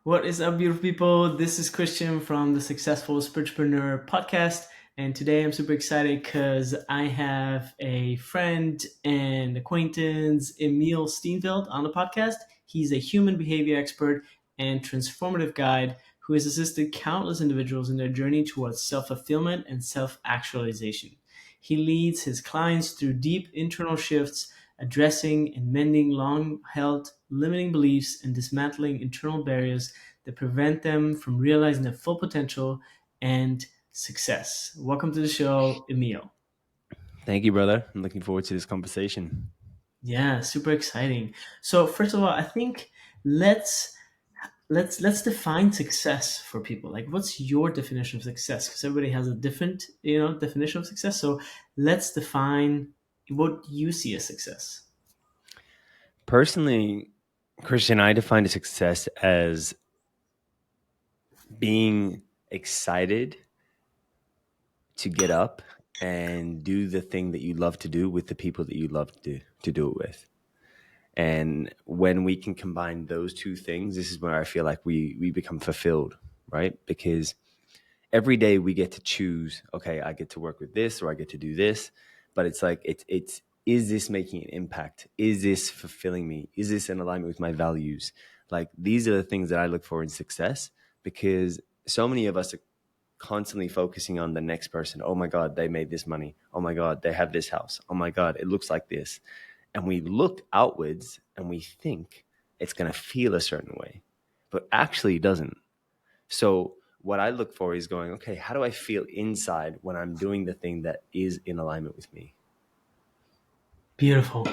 What is up, beautiful people? This is Christian from the Successful Spiritualpreneur podcast. And today I'm super excited because I have a friend and acquaintance, Emile Steenveld, on the podcast. He's a human behavior expert and transformative guide who has assisted countless individuals in their journey towards self-fulfillment and self-actualization. He leads his clients through deep internal shifts, addressing and mending long held limiting beliefs and dismantling internal barriers that prevent them from realizing their full potential and success. Welcome to the show, Emile. Thank you, brother. I'm looking forward to this conversation. Yeah, super exciting. So first of all, I think let's let's define success for people. Like, what's your definition of success? Because everybody has a different, definition of success. So let's define what you see as success. Personally, Christian, I define success as being excited to get up and do the thing that you love to do with the people that you love to do it with. And when we can combine those two things, this is where I feel like we become fulfilled, right? Because every day we get to choose, okay, I get to work with this or I get to do this, but it's like it's is this making an impact? Is this fulfilling me? Is this in alignment with my values? Like, these are the things that I look for in success, because so many of us are constantly focusing on the next person. Oh my God, they made this money. Oh my God, they have this house. Oh my God, it looks like this. And we look outwards and we think it's going to feel a certain way, but actually it doesn't. So what I look for is going, okay, how do I feel inside when I'm doing the thing that is in alignment with me? Beautiful.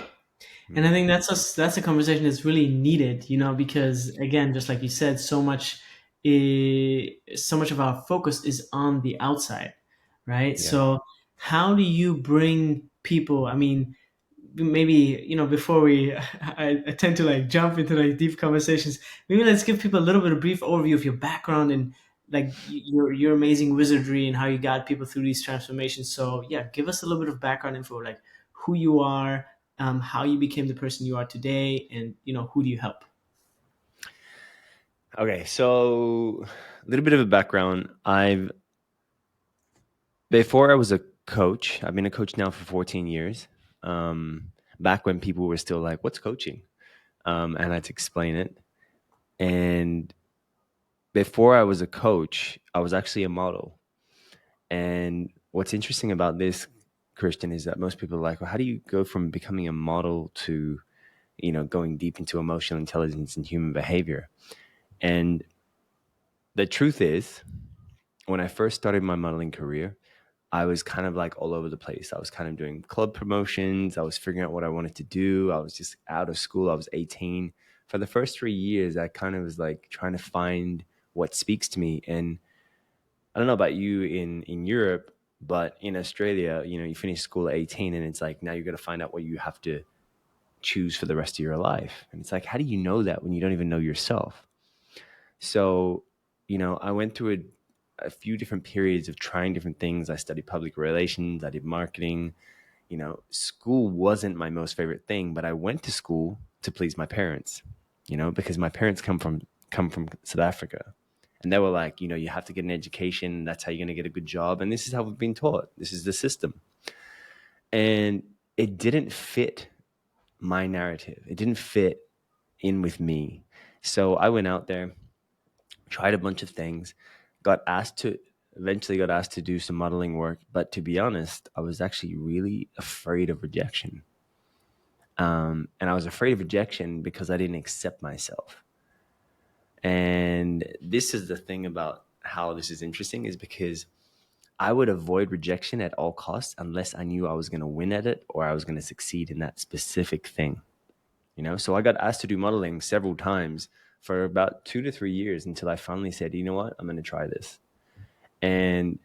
And I Mm. think that's a conversation that's really needed, because again, just like you said, so much of our focus is on the outside, right? Yeah. So how do you bring people? I mean, maybe before we, I tend to like jump into like deep conversations. Maybe let's give people a little bit of brief overview of your background and like your amazing wizardry and how you got people through these transformations. So yeah, give us a little bit of background info, like who you are, how you became the person you are today, and who do you help? Okay, so a little bit of a background. Before I was a coach, I've been a coach now for 14 years. Back when people were still like, what's coaching? And I had to explain it. And before I was a coach, I was actually a model. And what's interesting about this, Christian, is that most people are like, well, how do you go from becoming a model to, going deep into emotional intelligence and human behavior? And the truth is, when I first started my modeling career, I was kind of like all over the place. I was kind of doing club promotions. I was figuring out what I wanted to do. I was just out of school. I was 18. For the first 3 years, I kind of was like trying to find what speaks to me. And I don't know about you in Europe, but in Australia, you finish school at 18 and it's like now you're going to find out what you have to choose for the rest of your life. And it's like, how do you know that when you don't even know yourself? So, I went through a few different periods of trying different things. I studied public relations, I did marketing. School wasn't my most favorite thing, but I went to school to please my parents, because my parents come from South Africa. And they were like, you have to get an education. That's how you're going to get a good job. And this is how we've been taught. This is the system. And it didn't fit my narrative. It didn't fit in with me. So I went out there, tried a bunch of things, got asked to eventually got asked to do some modeling work. But to be honest, I was actually really afraid of rejection. And I was afraid of rejection because I didn't accept myself. And this is the thing about how this is interesting, is because I would avoid rejection at all costs unless I knew I was going to win at it or I was going to succeed in that specific thing. So I got asked to do modeling several times for about 2 to 3 years until I finally said, you know what, I'm going to try this. And,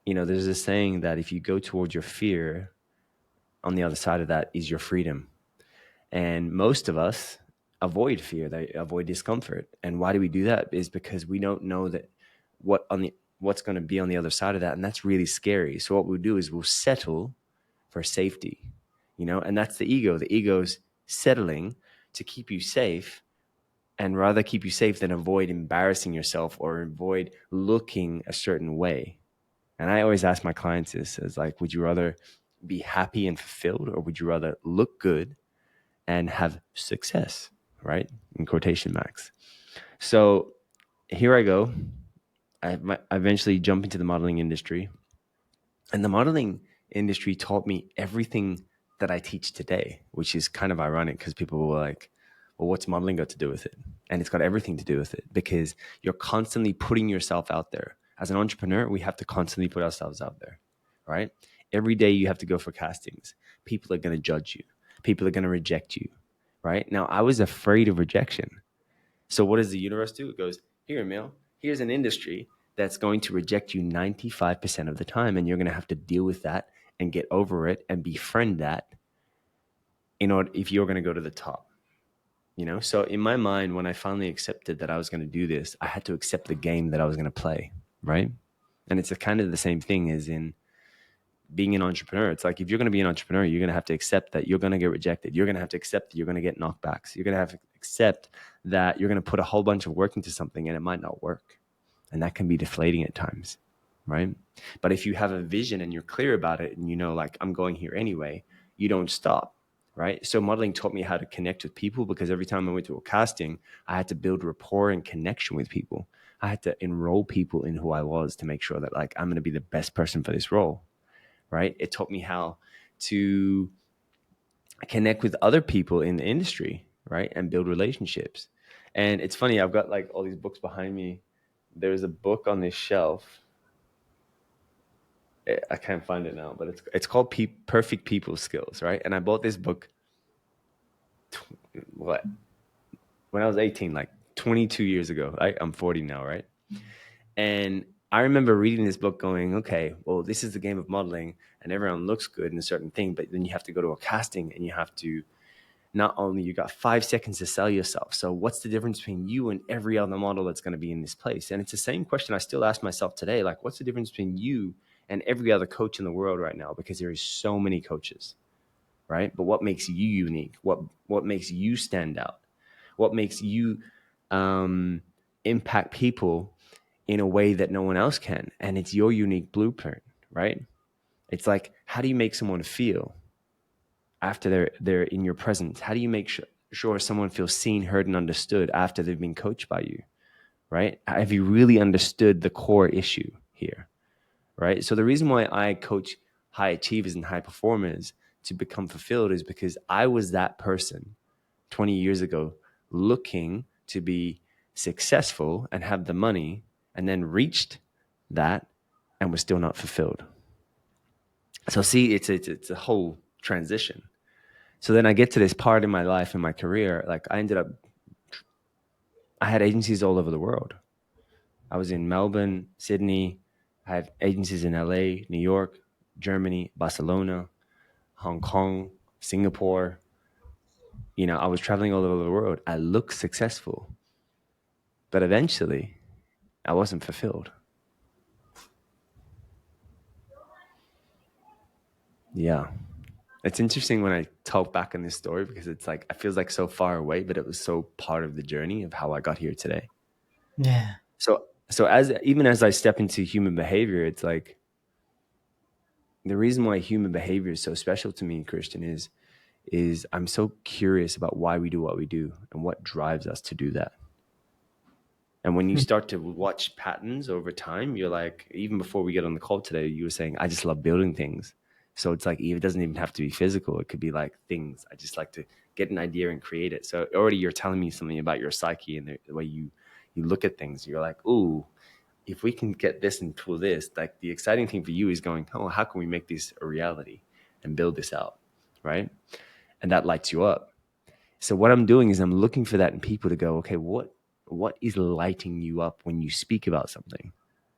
there's a saying that if you go towards your fear, on the other side of that is your freedom. And most of us avoid fear, they avoid discomfort. And why do we do that? Is because we don't know that what's going to be on the other side of that. And that's really scary. So what we'll do is we'll settle for safety, and that's the ego. The ego's settling to keep you safe and rather keep you safe than avoid embarrassing yourself or avoid looking a certain way. And I always ask my clients this as like, would you rather be happy and fulfilled, or would you rather look good and have success, right? In quotation marks. So here I go. I eventually jump into the modeling industry. And the modeling industry taught me everything that I teach today, which is kind of ironic because people were like, well, what's modeling got to do with it? And it's got everything to do with it, because you're constantly putting yourself out there. As an entrepreneur, we have to constantly put ourselves out there, right? Every day you have to go for castings. People are going to judge you. People are going to reject you, right? Now, I was afraid of rejection. So what does the universe do? It goes, here, Emil, here's an industry that's going to reject you 95% of the time. And you're going to have to deal with that and get over it and befriend that in order, if you're going to go to the top, you know? So in my mind, when I finally accepted that I was going to do this, I had to accept the game that I was going to play, right? And it's a kind of the same thing as in being an entrepreneur. It's like, if you're going to be an entrepreneur, you're going to have to accept that you're going to get rejected. You're going to have to accept that you're going to get knockbacks. You're going to have to accept that you're going to put a whole bunch of work into something and it might not work. And that can be deflating at times, right? But if you have a vision and you're clear about it and you know, like, I'm going here anyway, you don't stop, right? So modeling taught me how to connect with people, because every time I went to a casting, I had to build rapport and connection with people. I had to enroll people in who I was to make sure that, like, I'm going to be the best person for this role, right? It taught me how to connect with other people in the industry, right? And build relationships. And it's funny, I've got like all these books behind me. There's a book on this shelf. I can't find it now, but it's called Perfect People Skills, right? And I bought this book what when I was 18, like 22 years ago. I'm 40 now, right? And I remember reading this book going, okay, well, this is the game of modeling and everyone looks good in a certain thing, but then you have to go to a casting and you have to, not only you got 5 seconds to sell yourself. So what's the difference between you and every other model that's going to be in this place? And it's the same question I still ask myself today. Like, what's the difference between you and every other coach in the world right now? Because there is so many coaches, right? But what makes you unique? What makes you stand out? What makes you impact people in a way that no one else can? And it's your unique blueprint, right? It's like, how do you make someone feel after they're in your presence? How do you make sure someone feels seen, heard, and understood after they've been coached by you, right? Have you really understood the core issue here, right? So the reason why I coach high achievers and high performers to become fulfilled is because I was that person 20 years ago, looking to be successful and have the money, and then reached that and was still not fulfilled. So see, it's a whole transition. So then I get to this part in my life, in my career, like I had agencies all over the world. I was in Melbourne, Sydney. I had agencies in LA, New York, Germany, Barcelona, Hong Kong, Singapore. You know, I was traveling all over the world. I looked successful, but eventually I wasn't fulfilled. Yeah. It's interesting when I talk back on this story, because it's like, it feels like so far away, but it was so part of the journey of how I got here today. Yeah. So even as I step into human behavior, it's like, the reason why human behavior is so special to me, Christian, is I'm so curious about why we do what we do and what drives us to do that. And when you start to watch patterns over time, you're like, even before we get on the call today, you were saying, I just love building things. So it's like, it doesn't even have to be physical. It could be like things. I just like to get an idea and create it. So already you're telling me something about your psyche and the way you look at things. You're like, ooh, if we can get this and tool this, like, the exciting thing for you is going, oh, how can we make this a reality and build this out, right? And that lights you up. So what I'm doing is I'm looking for that in people to go, okay, what is lighting you up when you speak about something?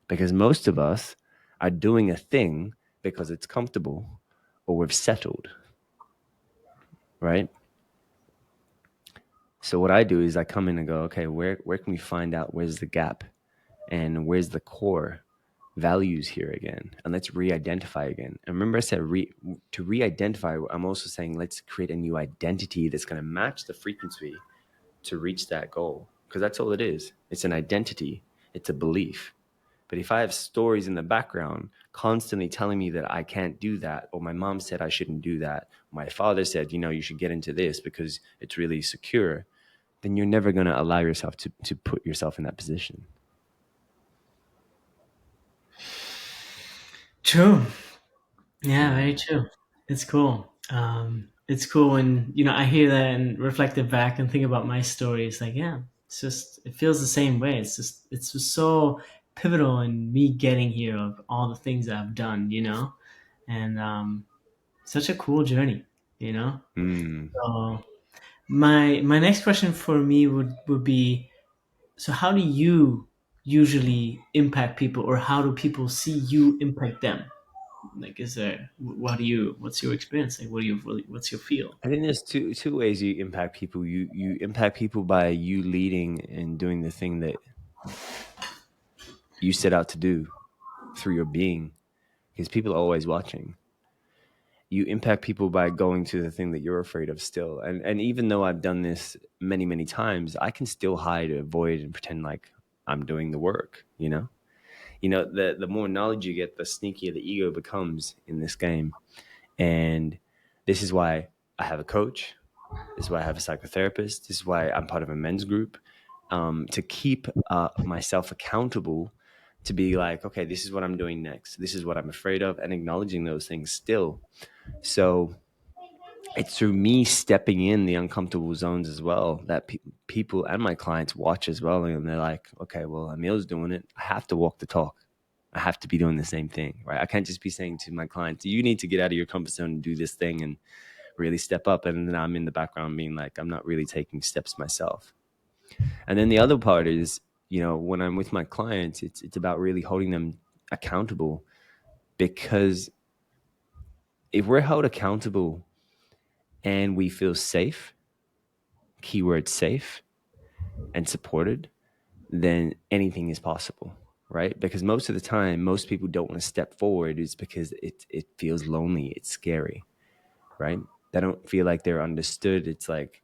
Because most of us are doing a thing because it's comfortable or we've settled, right? So what I do is I come in and go, okay, where can we find out where's the gap and where's the core values here again? And let's re-identify again. And remember I said to re-identify, I'm also saying let's create a new identity that's going to match the frequency to reach that goal, because that's all it is. It's an identity, it's a belief. But if I have stories in the background constantly telling me that I can't do that, or my mom said I shouldn't do that, my father said, you should get into this because it's really secure, then you're never going to allow yourself to put yourself in that position. True. Yeah, Yeah. very true. It's cool. It's cool when I hear that and reflect it back and think about my story. It's like, yeah, it feels the same way. It's just so pivotal in me getting here of all the things that I've done. And such a cool journey. You know. Mm. So my next question for me would be, so how do you usually impact people, or how do people see you impact them? Like, what's your experience? Like, what's your feel? I think there's two ways you impact people. You impact people by you leading and doing the thing that you set out to do through your being, because people are always watching. You impact people by going to the thing that you're afraid of still. And even though I've done this many, many times, I can still hide, avoid, and pretend like I'm doing the work, the more knowledge you get, the sneakier the ego becomes in this game. And this is why I have a coach. This is why I have a psychotherapist. This is why I'm part of a men's group, to keep myself accountable, to be like, okay, this is what I'm doing next. This is what I'm afraid of, and acknowledging those things still. So it's through me stepping in the uncomfortable zones as well that people and my clients watch as well. And they're like, okay, well, Emile's doing it. I have to walk the talk. I have to be doing the same thing, right? I can't just be saying to my clients, you need to get out of your comfort zone and do this thing and really step up. And then I'm in the background being like, I'm not really taking steps myself. And then the other part is, when I'm with my clients, it's about really holding them accountable, because if we're held accountable and we feel safe, keyword safe, and supported, then anything is possible, right? Because most of the time, most people don't want to step forward is because it feels lonely, it's scary, right? They don't feel like they're understood. It's like,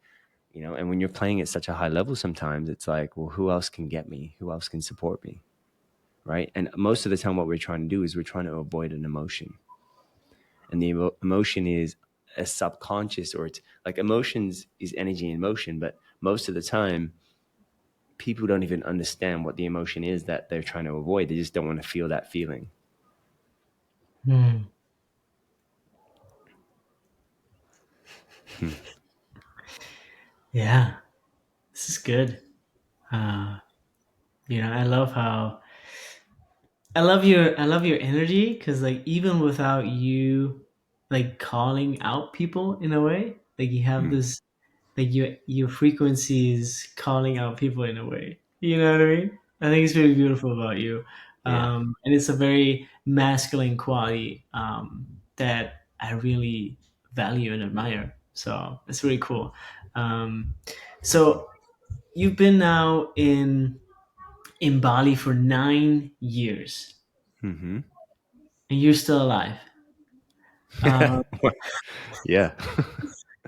and when you're playing at such a high level, sometimes it's like, well, who else can get me? Who else can support me, right? And most of the time, what we're trying to do is we're trying to avoid an emotion. And the emotion is a subconscious, or it's like emotions is energy in motion, but most of the time, people don't even understand what the emotion is that they're trying to avoid. They just don't want to feel that feeling. Hmm. Hmm. Yeah, this is good. Uh, I love how I love your energy, because like even without you like calling out people in a way, like you have Hmm. this, like your frequency is calling out people in a way. You know what I mean? I think it's really beautiful about you, Yeah. and it's a very masculine quality that I really value and admire. So it's really cool. Um, so you've been now in Bali for 9 years, Mm-hmm. and you're still alive. Um, Yeah.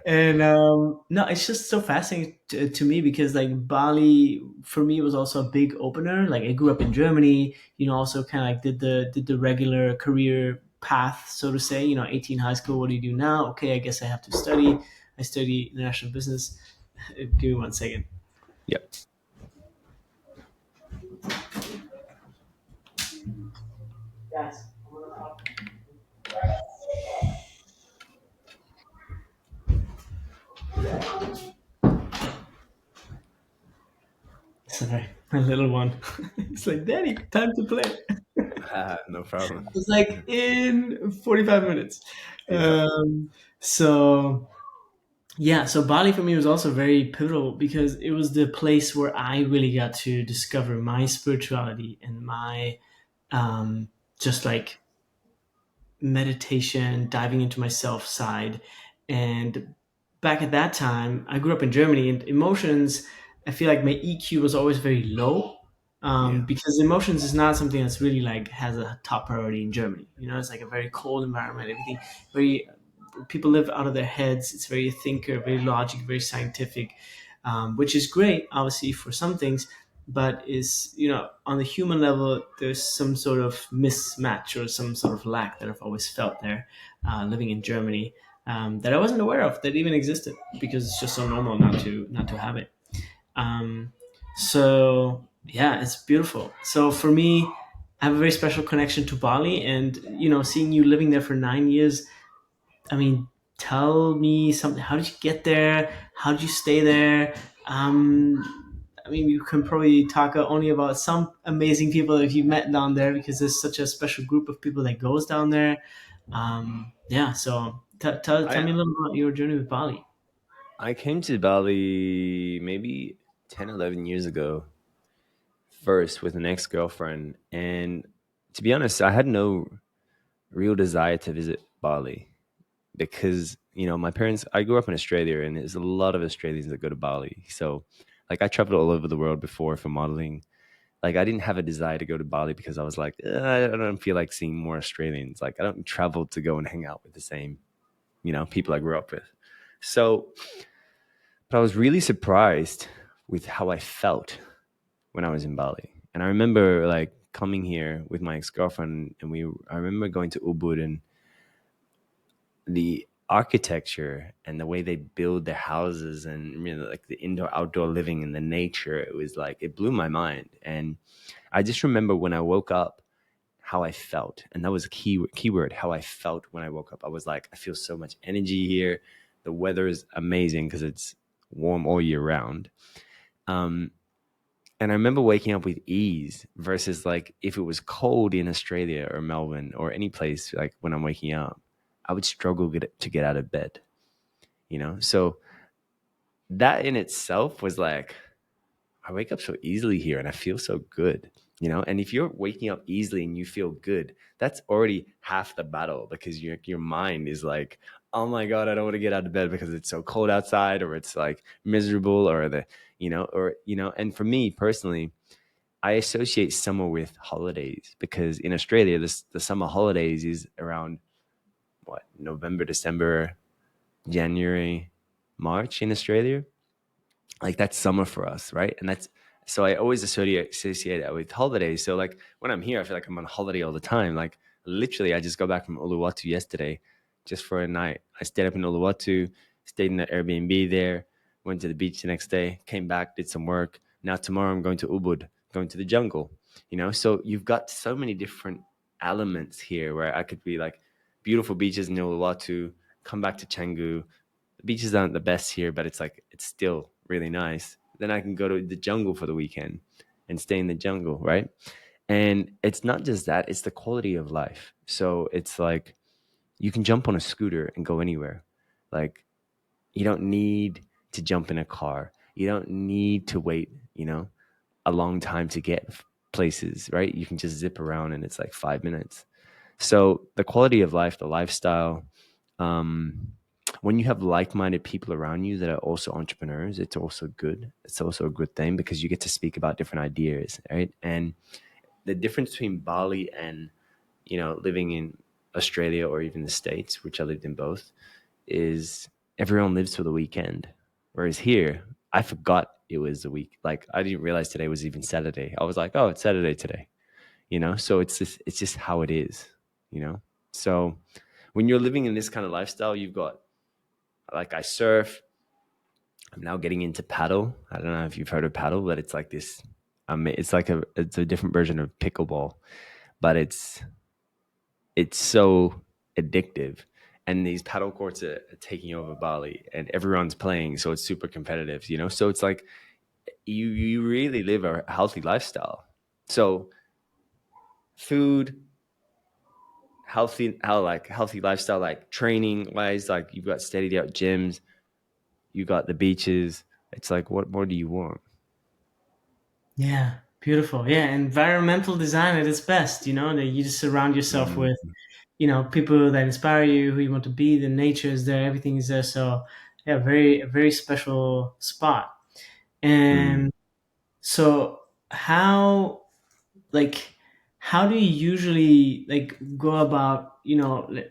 And no, it's just so fascinating to me, because like Bali for me was also a big opener. Like I grew up in Germany, also kind of like did the regular career path, so to say. 18 high school. What do you do now? Okay, I guess I have to study. I study international business. Give me 1 second. Yep. Guys, sorry, my little one. It's like, Daddy, time to play. No problem. It's like in 45 minutes. Yeah. So yeah, so Bali for me was also very pivotal, because it was the place where I really got to discover my spirituality and my just like meditation, diving into myself side. And back at that time, I grew up in Germany, and emotions, I feel like my EQ was always very low, Yeah. because emotions is not something that's really like has a top priority in Germany. It's like a very cold environment, everything very, people live out of their heads. It's very thinker, very logic, very scientific. which is great, obviously, for some things, but is, on the human level, there's some sort of mismatch or some sort of lack that I've always felt there, living in Germany, that I wasn't aware of that even existed, because it's just so normal not to have it. Um, so yeah, it's beautiful. So for me, I have a very special connection to Bali, and seeing you living there for 9 years. I mean, tell me something. How did you get there? How did you stay there? I mean, you can probably talk only about some amazing people that you've met down there, because there's such a special group of people that goes down there. Yeah, so tell I me a little about your journey with Bali. I came to Bali maybe 10, 11 years ago, first with an ex girlfriend. And to be honest, I had no real desire to visit Bali because, my parents, I grew up in Australia and there's a lot of Australians that go to Bali. So, like, I traveled all over the world before for modeling. Like, I didn't have a desire to go to Bali because I was like, I don't feel like seeing more Australians. Like, I don't travel to go and hang out with the same, people I grew up with. So, but I was really surprised with how I felt when I was in Bali. And I remember like coming here with my ex girlfriend, and I remember going to Ubud, and the architecture and the way they build their houses, and like the indoor outdoor living and the nature. It was like it blew my mind. And I just remember when I woke up, how I felt, and that was a keyword. How I felt when I woke up, I was like, I feel so much energy here. The weather is amazing because it's warm all year round. Um, And I remember waking up with ease versus like if it was cold in Australia or Melbourne or any place, like when I'm waking up, I would struggle to get out of bed. So that in itself was like, I wake up so easily here and I feel so good. And if you're waking up easily and you feel good, that's already half the battle, because your mind is like, oh my God, I don't want to get out of bed because it's so cold outside, or it's like miserable, or and for me personally, I associate summer with holidays, because in Australia, the summer holidays is around what, November, December, January, March in Australia. Like that's summer for us, right? And that's so I always associate that with holidays. So like when I'm here, I feel like I'm on holiday all the time. Like literally, I just got back from Uluwatu yesterday, just for a night. I stayed up in Uluwatu, stayed in the Airbnb there, went to the beach the next day, came back, did some work. Now tomorrow I'm going to Ubud, going to the jungle. So you've got so many different elements here where I could be like beautiful beaches in Uluwatu, come back to Canggu, the beaches aren't the best here, but it's still really nice. Then I can go to the jungle for the weekend and stay in the jungle, right? And it's not just that, it's the quality of life. So it's like you can jump on a scooter and go anywhere. Like you don't need to jump in a car. You don't need to wait, a long time to get places, right? You can just zip around and it's like 5 minutes. So the quality of life, the lifestyle, um, when you have like-minded people around you that are also entrepreneurs, it's also good. It's also a good thing because you get to speak about different ideas, right? And the difference between Bali and living in Australia or even the States, which I lived in both, is everyone lives for the weekend. Whereas here, I forgot it was a week. Like I didn't realize today was even Saturday. I was like, oh, it's Saturday today. So it's just how it is. So when you're living in this kind of lifestyle, you've got, like, I surf. I'm now getting into paddle. I don't know if you've heard of paddle, but it's like this. It's a different version of pickleball, but it's so addictive. And these paddle courts are taking over Bali, and everyone's playing, so it's super competitive. So it's like you really live a healthy lifestyle. So food, healthy lifestyle, like training wise, like you've got steady out gyms, you got the beaches. It's like, what more do you want? Yeah, beautiful. Yeah, environmental design at its best. That you just surround yourself with, Mm, people that inspire you, who you want to be. The nature is there, everything is there. So yeah, a very special spot. mm, And so how, like, how do you usually like go about,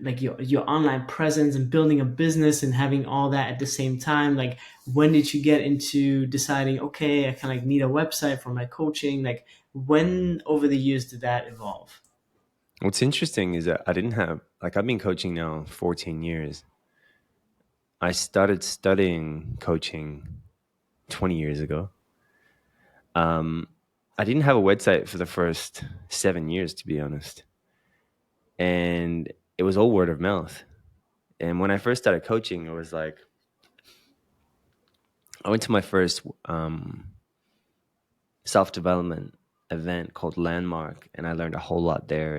like your online presence and building a business and having all that at the same time? Like, when did you get into deciding, okay, I kind of like need a website for my coaching? Like, when over the years did that evolve? What's interesting is that I didn't have, like, I've been coaching now 14 years. I started studying coaching 20 years ago. Um, I didn't have a website for the first 7 years, to be honest. And it was all word of mouth. And when I first started coaching, it was like, I went to my first self development event called Landmark, and I learned a whole lot there.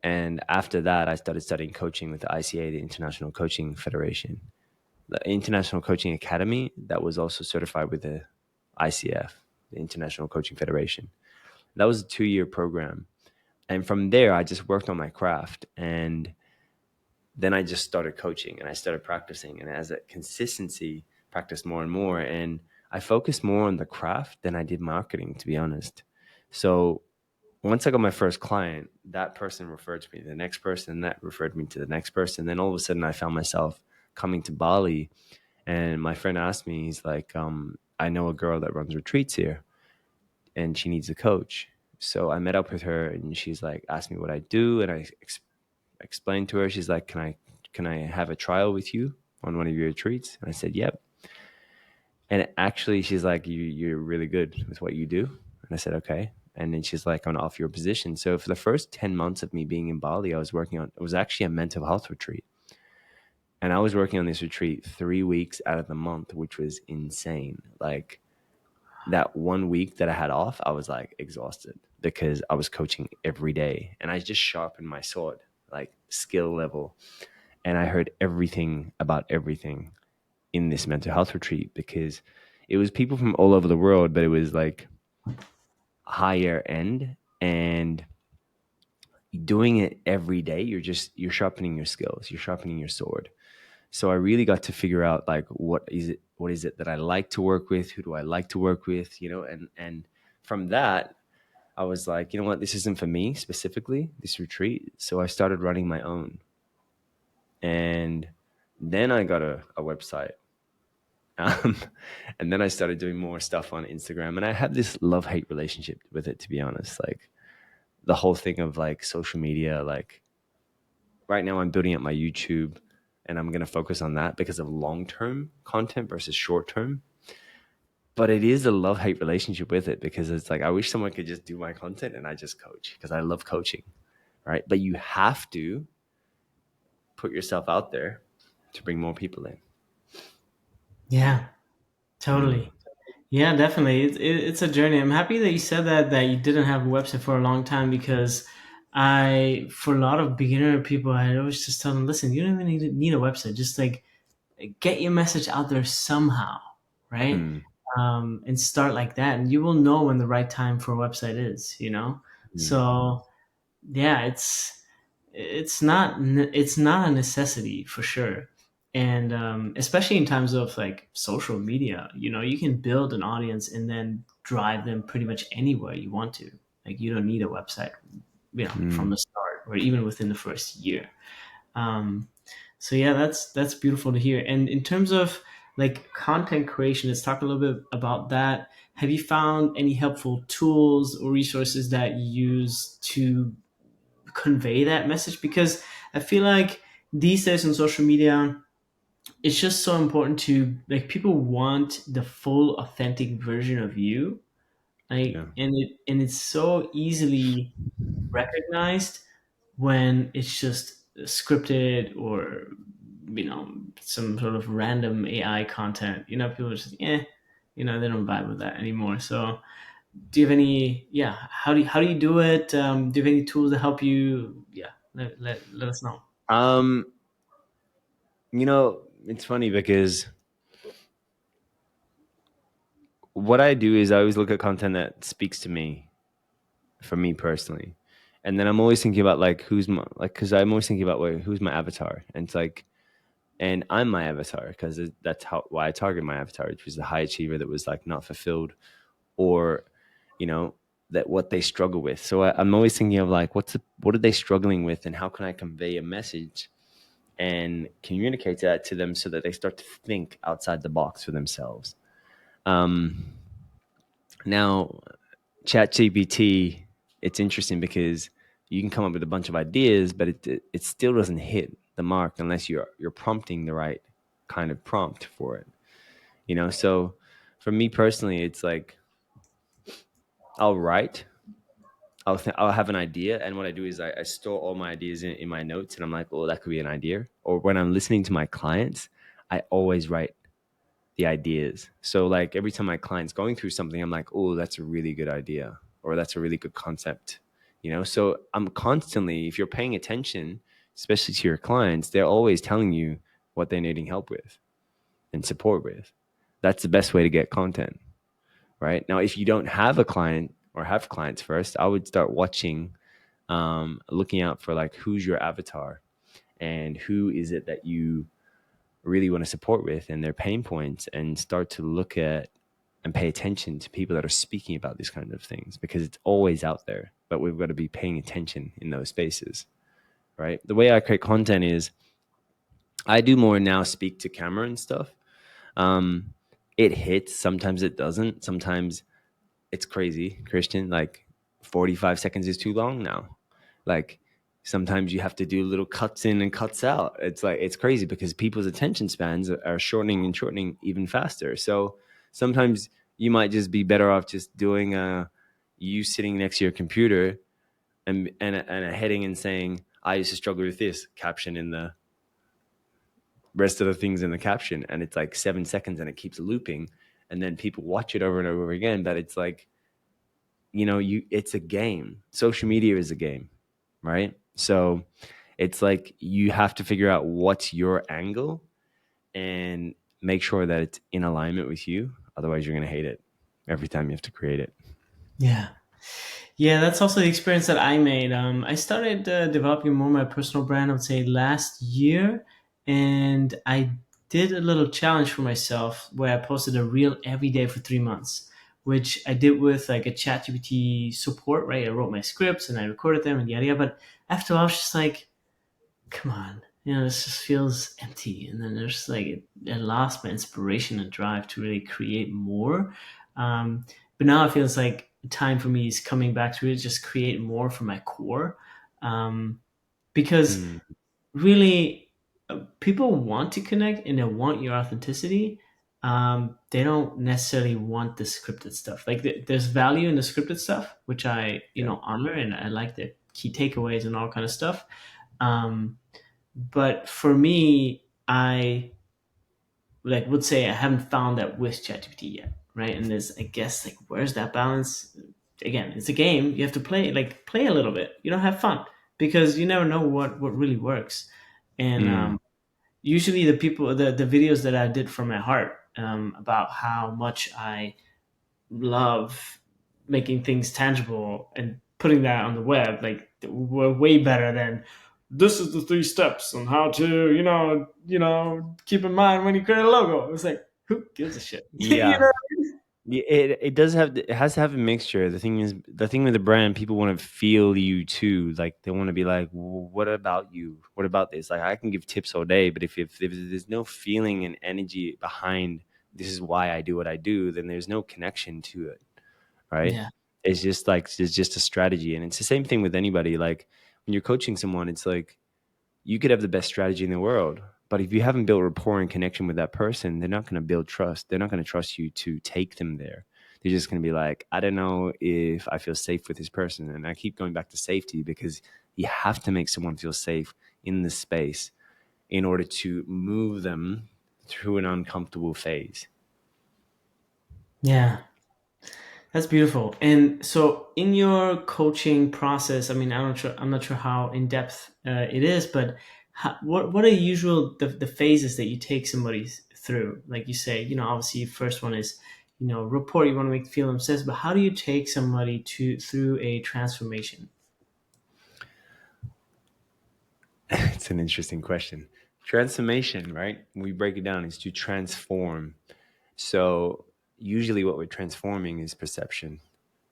And after that, I started studying coaching with the ICA, the International Coaching Federation, the International Coaching Academy that was also certified with the ICF, the International Coaching Federation. That was a 2-year program. And from there, I just worked on my craft. And then I just started coaching and I started practicing. And as a consistency, practiced more and more. And I focused more on the craft than I did marketing, to be honest. So once I got my first client, that person referred to me to the next person, that referred me to the next person. Then all of a sudden I found myself coming to Bali, and my friend asked me, he's like, I know a girl that runs retreats here and she needs a coach. So I met up with her and she's like, asked me what I do. And I explained to her, she's like, can I have a trial with you on one of your retreats? And I said, yep. And actually, she's like, you're really good with what you do. And I said, okay. And then she's like, I'm gonna offer your position. So for the first 10 months of me being in Bali, I was working on, it was actually a mental health retreat. And I was working on this retreat 3 weeks out of the month, which was insane. Like that 1 week that I had off, I was like exhausted because I was coaching every day and I just sharpened my sword, like skill level. And I heard everything about everything in this mental health retreat because it was people from all over the world, but it was like higher end, and doing it every day, you're sharpening your skills, you're sharpening your sword. So I really got to figure out like what is it that I like to work with, who do I like to work with, and from that I was like, you know what, this isn't for me specifically, this retreat. So I started running my own, and then I got a website. Um, and then I started doing more stuff on Instagram, and I have this love-hate relationship with it, to be honest. Like the whole thing of like social media, like right now I'm building up my YouTube and I'm going to focus on that because of long-term content versus short-term. But it is a love-hate relationship with it because it's like, I wish someone could just do my content and I just coach because I love coaching, right? But you have to put yourself out there to bring more people in. Yeah, Mm. totally. Yeah, definitely. It's a journey. I'm happy that you said that you didn't have a website for a long time, because for a lot of beginner people, I always just tell them, listen, you don't even need a website. Just like get your message out there somehow, right? Mm. And start like that, and you will know when the right time for a website is. Mm. So yeah, it's not a necessity for sure. And especially in times of like social media, you can build an audience and then drive them pretty much anywhere you want to. Like, you don't need a website, from Mm. the start or even within the first year. um, so yeah, that's beautiful to hear. And in terms of like content creation, let's talk a little bit about that. Have you found any helpful tools or resources that you use to convey that message? Because I feel like these days on social media, it's just so important to, like, people want the full authentic version of you. Yeah. Like, and it's so easily recognized when it's just scripted, or some sort of random AI content. People are just, they don't vibe with that anymore. So do you have any, yeah, how do you do it? Do you have any tools that help you? Yeah, let us know. Um, it's funny because what I do is I always look at content that speaks to me, for me personally. And then I'm always thinking about like who's my, like, because I'm always thinking about who's my avatar. And it's like, and I'm my avatar because that's why I target my avatar, which was the high achiever that was like not fulfilled, or, you know, that what they struggle with. So I'm always thinking of like, what are they struggling with, and how can I convey a message and communicate that to them so that they start to think outside the box for themselves. Um, Now, ChatGPT, it's interesting because you can come up with a bunch of ideas, but it still doesn't hit the mark unless you're prompting the right kind of prompt for it. So for me personally, it's like I'll write, I'll have an idea, and what I do is I store all my ideas in my notes, and I'm like, oh, that could be an idea. Or when I'm listening to my clients, I always write the ideas. So like every time my client's going through something, I'm like, oh, that's a really good idea, or that's a really good concept. So I'm constantly, if you're paying attention, especially to your clients, they're always telling you what they're needing help with and support with. That's the best way to get content, right? Now, if you don't have a client or have clients first, I would start watching, looking out for like who's your avatar and who is it that you really want to support with and their pain points, and start to look at and pay attention to people that are speaking about these kind of things, because it's always out there, but we've got to be paying attention in those spaces, right? The way I create content is I do more now speak to camera and stuff. Um, it hits, sometimes it doesn't. Sometimes it's crazy, Christian. Like 45 seconds is too long now. Like sometimes you have to do little cuts in and cuts out. It's like it's crazy because people's attention spans are shortening and shortening even faster. So sometimes you might just be better off just doing you sitting next to your computer and a heading and saying, I used to struggle with this, caption in the rest of the things in the caption, and it's like 7 seconds and it keeps looping, and then people watch it over and over again. But it's like, it's a game. Social media is a game, right? So it's like you have to figure out what's your angle and make sure that it's in alignment with you. Otherwise, you're going to hate it every time you have to create it. Yeah. Yeah, that's also the experience that I made. I started developing more my personal brand, I would say, last year. And I did a little challenge for myself where I posted a reel every day for 3 months, which I did with like a ChatGPT support, right? I wrote my scripts and I recorded them and yada yada. But after a while, I was just like, come on, this just feels empty. And then there's like, I lost my inspiration and drive to really create more. But now it feels like time for me is coming back to really just create more from my core. Um, because Mm, really, people want to connect and they want your authenticity. They don't necessarily want the scripted stuff. Like there's value in the scripted stuff, which I, yeah. honor, and I like the key takeaways and all kind of stuff. Um, but for me, I like would say I haven't found that with ChatGPT yet, right? And there's, I guess, like where's that balance? Again, it's a game. You have to play a little bit. Have fun because you never know what really works. And Mm, usually the people, the videos that I did from my heart, about how much I love making things tangible and putting that on the web, like were way better than this is the 3 steps on how to, keep in mind when you create a logo. It's like, who gives a shit? yeah. It does have, it has to have a mixture. The thing with the brand, people want to feel you too. Like they want to be like, well, what about you? What about this? Like I can give tips all day, but if there's no feeling and energy behind this is why I do what I do, then there's no connection to it, right? Yeah. It's just a strategy, and it's the same thing with anybody. Like when you're coaching someone, it's like you could have the best strategy in the world, but if you haven't built rapport and connection with that person, they're not going to build trust. They're not going to trust you to take them there. They're just going to be like, I don't know if I feel safe with this person. And I keep going back to safety because you have to make someone feel safe in the space in order to move them through an uncomfortable phase. Yeah. That's beautiful. And so, in your coaching process, I mean, I'm not sure how in depth it is, but what are usual the phases that you take somebody through? Like you say, obviously, first one is, rapport. You want to make feel them says, but how do you take somebody to through a transformation? It's an interesting question. Transformation, right? We break it down is to transform. So usually what we're transforming is perception.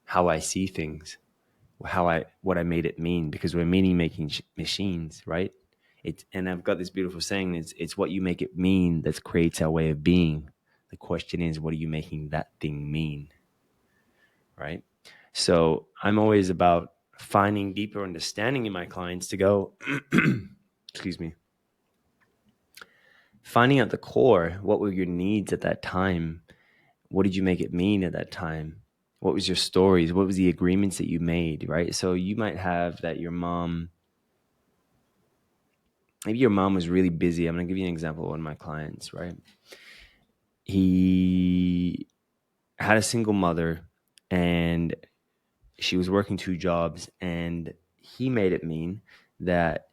how I see things, what I made it mean, because we're meaning making machines, right? And I've got this beautiful saying: it's what you make it mean that creates our way of being. The question is, what are you making that thing mean, right? So I'm always about finding deeper understanding in my clients to go, excuse me, finding out the core. What were your needs at that time? What did you make it mean at that time? What was your stories? What was the agreements that you made, right? So you might have that maybe your mom was really busy. I'm going to give you an example of one of my clients, right? He had a single mother and she was working 2 jobs, and he made it mean that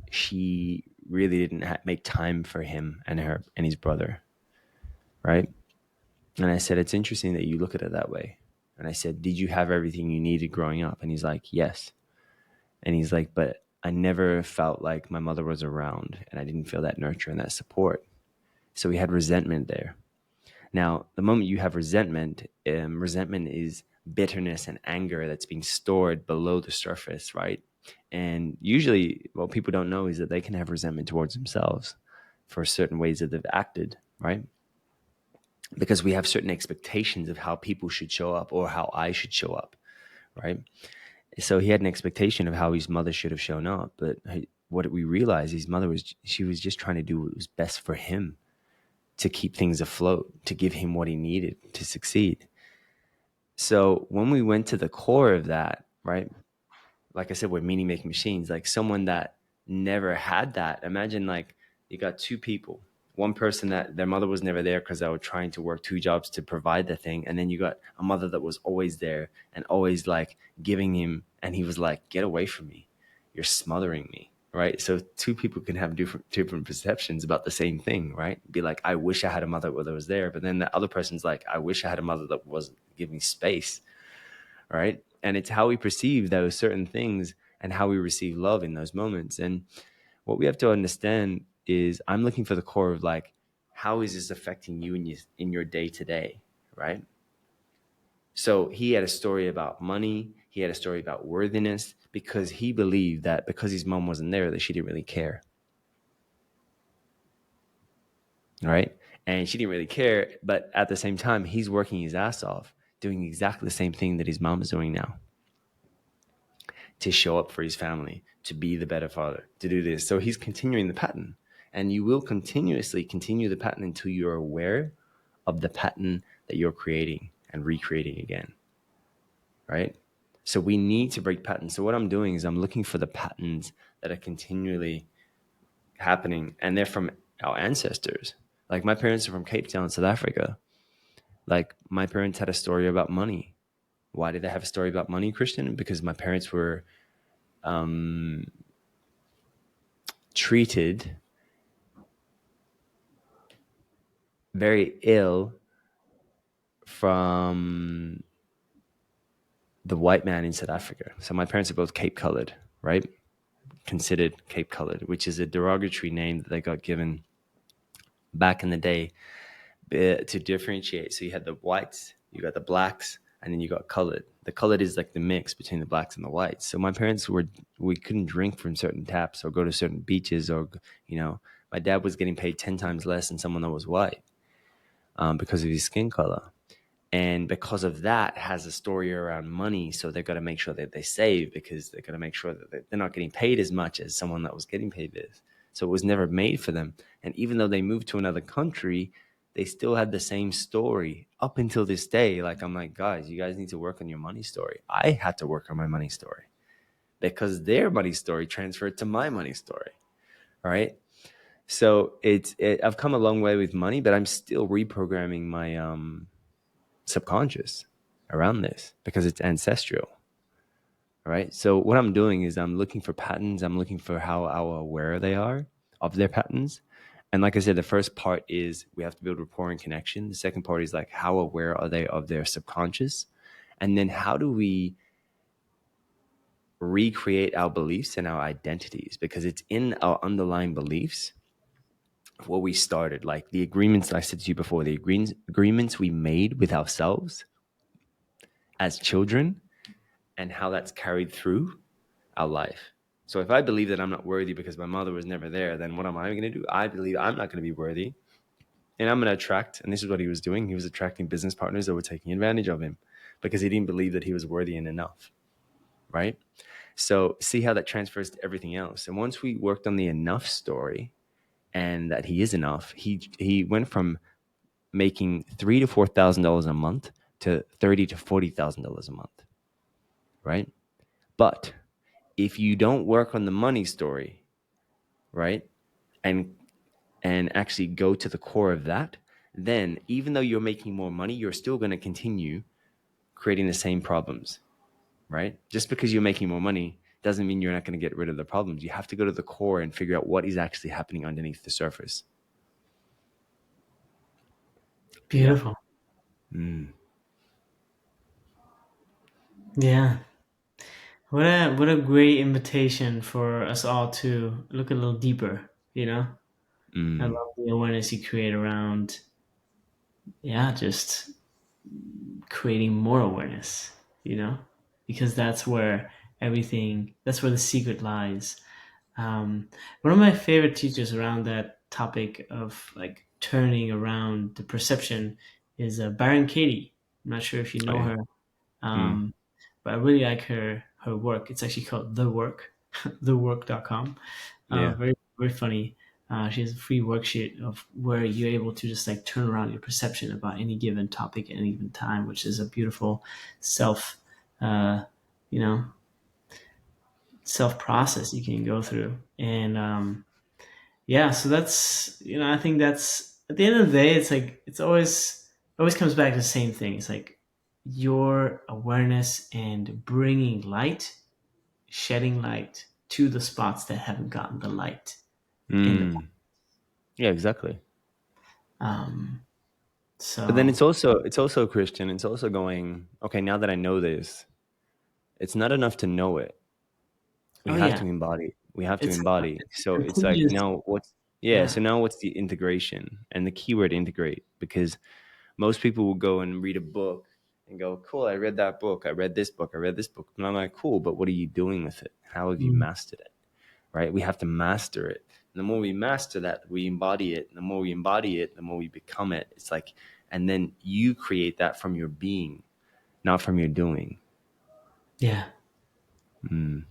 she really didn't make time for him and her and his brother, right? And I said, it's interesting that you look at it that way. And I said, did you have everything you needed growing up? And he's like, yes. And he's like, but I never felt like my mother was around, and I didn't feel that nurture and that support. So we had resentment there. Now, the moment you have resentment, resentment is bitterness and anger that's being stored below the surface, right? And usually what people don't know is that they can have resentment towards themselves for certain ways that they've acted, right? Because we have certain expectations of how people should show up or how I should show up, right? So he had an expectation of how his mother should have shown up. But what we realized, she was just trying to do what was best for him, to keep things afloat, to give him what he needed to succeed. So when we went to the core of that, right? Like I said, we're meaning making machines. Like someone that never had that. Imagine like you got 2 people. One person that their mother was never there because they were trying to work 2 jobs to provide the thing. And then you got a mother that was always there and always like giving him. And he was like, get away from me. You're smothering me. Right. So 2 people can have different perceptions about the same thing. Right. Be like, I wish I had a mother that was there. But then the other person's like, I wish I had a mother that wasn't giving space. Right. And it's how we perceive those certain things and how we receive love in those moments. And what we have to understand is I'm looking for the core of like, how is this affecting you in your day to day, right? So he had a story about money. He had a story about worthiness because he believed that because his mom wasn't there, that she didn't really care, right? And she didn't really care, but at the same time, he's working his ass off, doing exactly the same thing that his mom is doing now, to show up for his family, to be the better father, to do this. So he's continuing the pattern. And you will continuously continue the pattern until you're aware of the pattern that you're creating and recreating again, right? So we need to break patterns. So what I'm doing is I'm looking for the patterns that are continually happening, and they're from our ancestors. Like my parents are from Cape Town, South Africa. Like my parents had a story about money. Why did they have a story about money, Christian? Because my parents were treated very ill from the white man in South Africa. So my parents are both Cape colored, right? Considered Cape colored, which is a derogatory name that they got given back in the day to differentiate. So you had the whites, you got the blacks, and then you got colored. The colored is like the mix between the blacks and the whites. So my parents we couldn't drink from certain taps or go to certain beaches, or, my dad was getting paid 10 times less than someone that was white because of his skin color. And because of that, has a story around money. So they've got to make sure that they save, because they've got to make sure that they're not getting paid as much as someone that was getting paid this. So it was never made for them. And even though they moved to another country, they still had the same story up until this day. Like, I'm like, guys, you guys need to work on your money story. I had to work on my money story because their money story transferred to my money story. Right. So I've come a long way with money, but I'm still reprogramming my subconscious around this because it's ancestral. Right. So what I'm doing is I'm looking for patterns. I'm looking for how aware they are of their patterns. And like I said, the first part is we have to build rapport and connection. The second part is like, how aware are they of their subconscious? And then how do we recreate our beliefs and our identities? Because it's in our underlying beliefs where we started, like the agreements that I said to you before, the agreements we made with ourselves as children and how that's carried through our life. So if I believe that I'm not worthy because my mother was never there, then what am I going to do? I believe I'm not going to be worthy, and I'm going to attract, and this is what he was doing. He was attracting business partners that were taking advantage of him because he didn't believe that he was worthy and enough, right? So see how that transfers to everything else. And once we worked on the enough story and that he is enough, he went from making $3,000 to $4,000 a month to $30,000 to $40,000 a month, right? But if you don't work on the money story, right, and actually go to the core of that, then even though you're making more money, you're still going to continue creating the same problems, right? Just because you're making more money doesn't mean you're not going to get rid of the problems. You have to go to the core and figure out what is actually happening underneath the surface. Yeah. Beautiful. Yeah. What a great invitation for us all to look a little deeper, you know? I Mm. love the awareness you create around, yeah, just creating more awareness, you know? Because that's where the secret lies. One of my favorite teachers around that topic of like turning around the perception is Baron Katie. I'm not sure if you Oh know yeah. her, Mm. but I really like her work. It's actually called The Work, thework.com. Yeah. Very very funny. She has a free worksheet of where you're able to just like turn around your perception about any given topic at any given time, which is a beautiful self, uh, you know, self process you can go through. And yeah, so that's, I think that's at the end of the day, it's like it's always comes back to the same thing. It's like your awareness and bringing light, shedding light to the spots that haven't gotten the light in the Mm. Yeah, exactly. um But then so it's also Christian. It's also going, okay, now that I know this, it's not enough to know it. We oh have yeah, to embody. We have to it's embody. it's So it's like contagious. now what's yeah, Yeah. so now what's the integration? And the keyword integrate, because most people will go and read a book and go, cool, I read that book. I read this book. I read this book. And I'm like, cool, but what are you doing with it? How have you Mm, mastered it? Right? We have to master it. And the more we master that, we embody it. And the more we embody it, the more we become it. It's like, and then you create that from your being, not from your doing. yeah. Mm.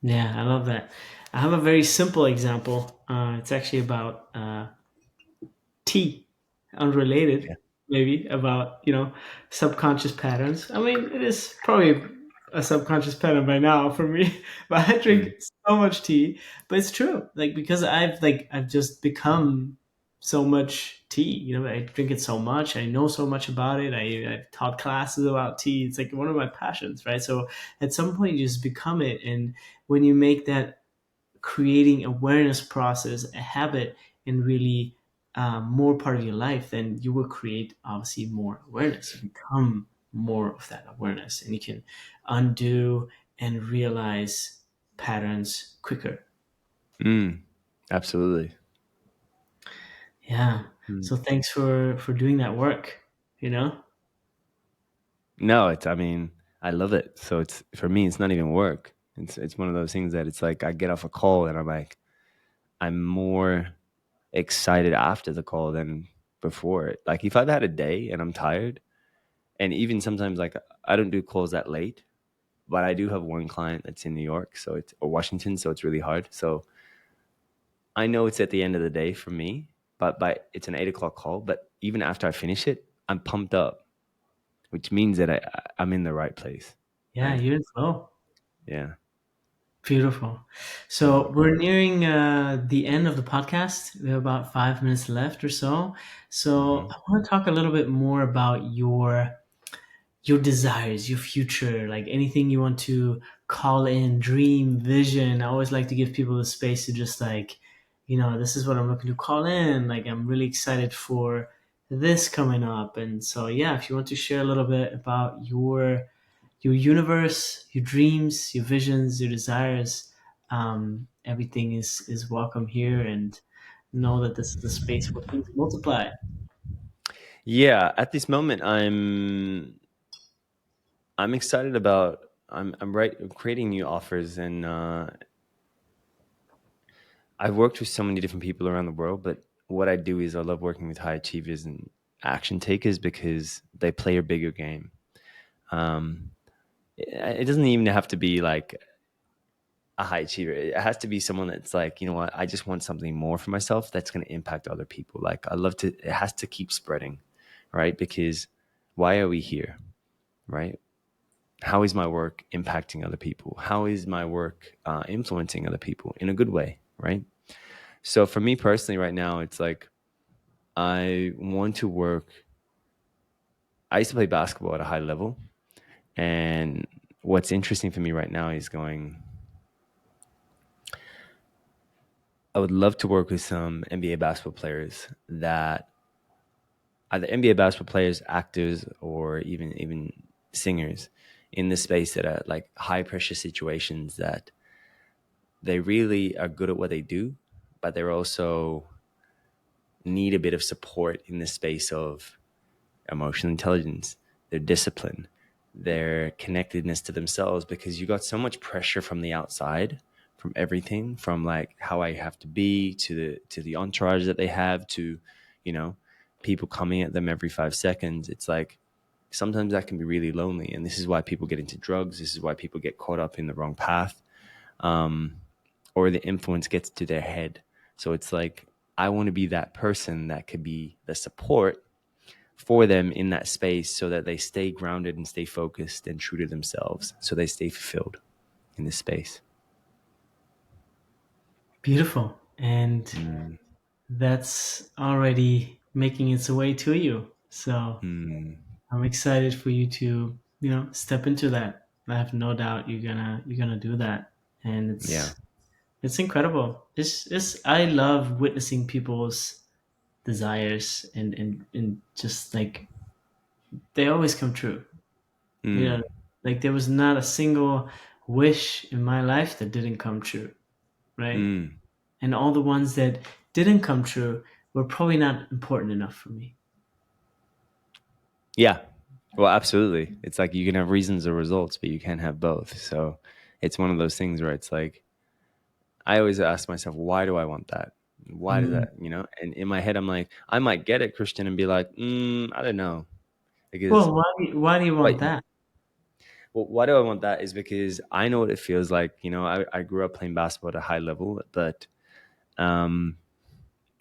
Yeah, I love that. I have a very simple example. It's actually about tea, unrelated, Yeah. maybe about subconscious patterns. I mean, it is probably a subconscious pattern by now for me, but I drink Mm. so much tea. But it's true, like because I've just become so much tea. I drink it so much. I know so much about it. I've taught classes about tea. It's like one of my passions, right? So at some point, you just become it, and when you make that creating awareness process a habit and really more part of your life, then you will create obviously more awareness. You become more of that awareness, and you can undo and realize patterns quicker. Mm. Absolutely. Yeah. Mm. So thanks for doing that work. You know. No, I mean, I love it. So it's, for me, it's not even work. It's one of those things that it's like I get off a call and I'm like, I'm more excited after the call than before it. Like if I've had a day and I'm tired, and even sometimes like I don't do calls that late, but I do have one client that's in New York, so it's or Washington, so it's really hard. So I know it's at the end of the day for me, but it's an 8 o'clock call. But even after I finish it, I'm pumped up, which means that I'm in the right place, Yeah, right? you're in flow. Yeah. Beautiful. Mm. So we're nearing the end of the podcast. We have about 5 minutes left or so. So Hmm. I want to talk a little bit more about your desires, your future, like anything you want to call in, dream, vision. I always like to give people the space to just like, this is what I'm looking to call in. Like I'm really excited for this coming up. And so yeah, if you want to share a little bit about your universe, your dreams, your visions, your desires, everything is welcome here, and know that this is a space where things multiply. Yeah. At this moment, I'm I'm excited about. I'm creating new offers, and I've worked with so many different people around the world. But what I do is I love working with high achievers and action takers because they play a bigger game. Um, it doesn't even have to be like a high achiever. It has to be someone that's like, you know what, I just want something more for myself that's going to impact other people. Like I love to. It has to keep spreading, right? Because why are we here, right? How is my work impacting other people? How is my work influencing other people in a good way, right? So for me personally, right now, it's like I want to work. I used to play basketball at a high level, and what's interesting for me right now is going. I would love to work with some NBA basketball players that either NBA basketball players, actors, or even singers in the space that are like high pressure situations that they really are good at what they do, but they're also need a bit of support in the space of emotional intelligence, their discipline, their connectedness to themselves, because you got so much pressure from the outside, from everything, from like how I have to be to the entourage that they have to, you know, people coming at them every 5 seconds. It's like sometimes that can be really lonely, and this is why people get into drugs. This is why people get caught up in the wrong path, or the influence gets to their head. So it's like I want to be that person that could be the support for them in that space so that they stay grounded and stay focused and true to themselves, so they stay fulfilled in this space. Beautiful. And Mm, that's already making its way to you. So mm, I'm excited for you to, step into that. I have no doubt you're gonna do that. And yeah. it's incredible. It's I love witnessing people's desires and just like they always come true. You know, Mm, like there was not a single wish in my life that didn't come true, right? mm. And all the ones that didn't come true were probably not important enough for me. Yeah. Well, absolutely. It's like you can have reasons or results, but you can't have both. So it's one of those things where it's like I always ask myself, why do I want that? Why does Mm. that, you know? And in my head, I'm like, I might get it, Christian, and be like, I don't know, because Well, why do you but want that? well, why do I want that is because I know what it feels like. You know, I grew up playing basketball at a high level, but um,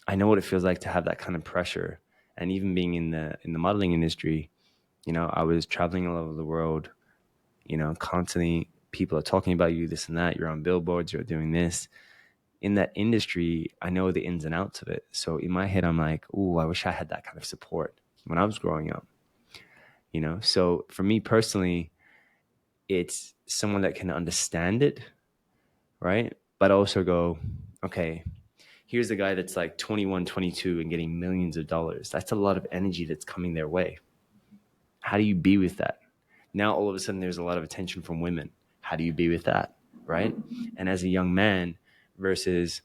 I know what it feels like to have that kind of pressure. And even being in the modeling industry, you know, I was traveling all over the world. You know, constantly people are talking about you, this and that. You're on billboards. You're doing this. In that industry, I know the ins and outs of it. So in my head, I'm like, "Ooh, I wish I had that kind of support when I was growing up." You know, so for me personally, it's someone that can understand it, right? But also go, okay, here's a guy that's like 21, 22 and getting millions of dollars. That's a lot of energy that's coming their way. How do you be with that? Now, all of a sudden, there's a lot of attention from women. How do you be with that? Right. And as a young man versus,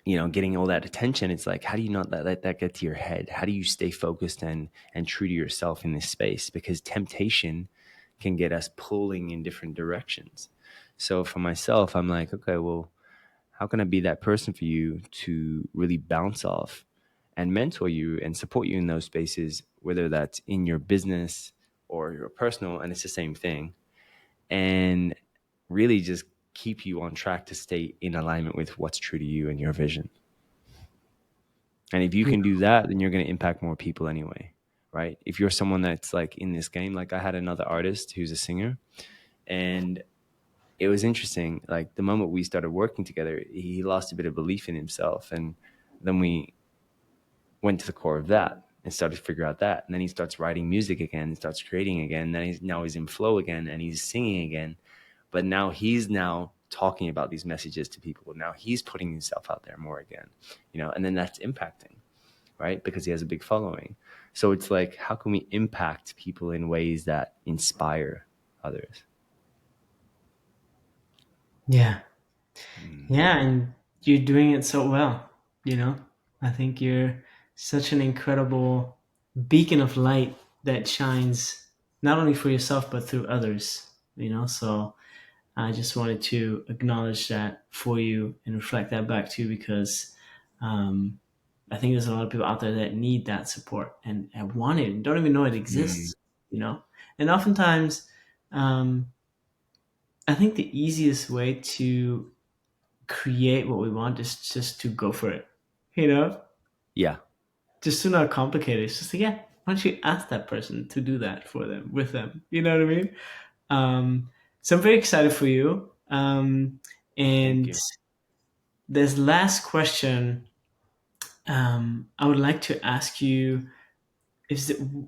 you know, getting all that attention, it's like, how do you not let that get to your head? How do you stay focused and true to yourself in this space? Because temptation can get us pulling in different directions. So for myself, I'm like, okay, well, how can I be that person for you to really bounce off and mentor you and support you in those spaces, whether that's in your business or your personal, and it's the same thing, and really just keep you on track to stay in alignment with what's true to you and your vision. And if you can do that, then you're going to impact more people anyway, right? If you're someone that's like in this game, like I had another artist who's a singer, and it was interesting. Like the moment we started working together, he lost a bit of belief in himself, and then we went to the core of that and started to figure out that. And then he starts writing music again, starts creating again. Then he's in flow again, and he's singing again. But now he's now talking about these messages to people. Now he's putting himself out there more again, you know. And then that's impacting, right? Because he has a big following. So it's like, how can we impact people in ways that inspire others? Yeah. Mm. Yeah, and you're doing it so well, you know? I think you're such an incredible beacon of light that shines, not only for yourself but through others. So I just wanted to acknowledge that for you and reflect that back to you because um, I think there's a lot of people out there that need that support and want it and don't even know it Mm, exists. And oftentimes, um, I think the easiest way to create what we want is just to go for it. You know, yeah. just to not complicate it. It's just like, yeah, why don't you ask that person to do that for them with them? You know what I mean? So I'm very excited for you. Thank And you. this last question, I would like to ask you: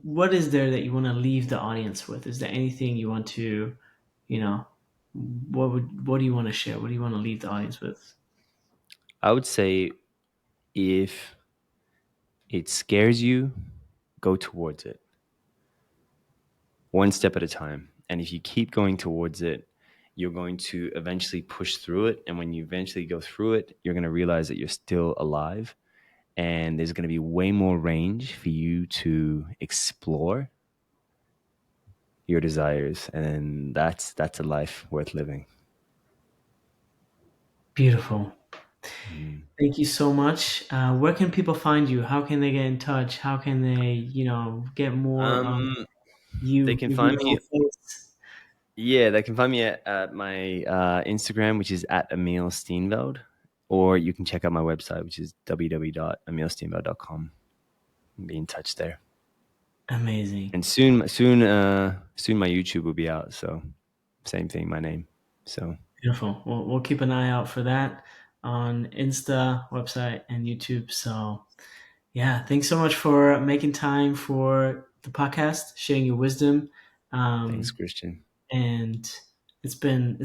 what is there that you want to leave the audience with? Is there anything you want to, you know, what do you want to share? What do you want to leave the audience with? I would say if it scares you, go towards it one step at a time. And if you keep going towards it, you're going to eventually push through it. And when you eventually go through it, you're going to realize that you're still alive. And there's going to be way more range for you to explore your desires. And that's a life worth living. Beautiful. Mm. Thank you so much. Where can people find you? How can they get in touch? How can they, get more of Um, they you, can your find me. beautiful face? Yeah, they can find me at my Instagram, which is at Emile Steenveld, or you can check out my website, which is www.emilesteenveld.com. Be in touch there. Amazing. And soon, my YouTube will be out. So, same thing, my name. So, Beautiful. We'll keep an eye out for that on Insta, website, and YouTube. So, yeah, thanks so much for making time for the podcast, sharing your wisdom, thanks, um, Christian. and it's been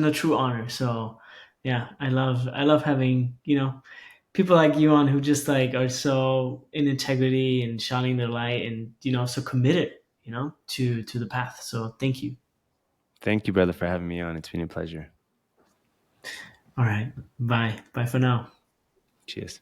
a true honor. So, yeah, I love having people like you on who just like are so in integrity and shining their light and so committed to the path. So, thank you. Thank you, brother, for having me on. It's been a pleasure. All right, bye for now. Cheers.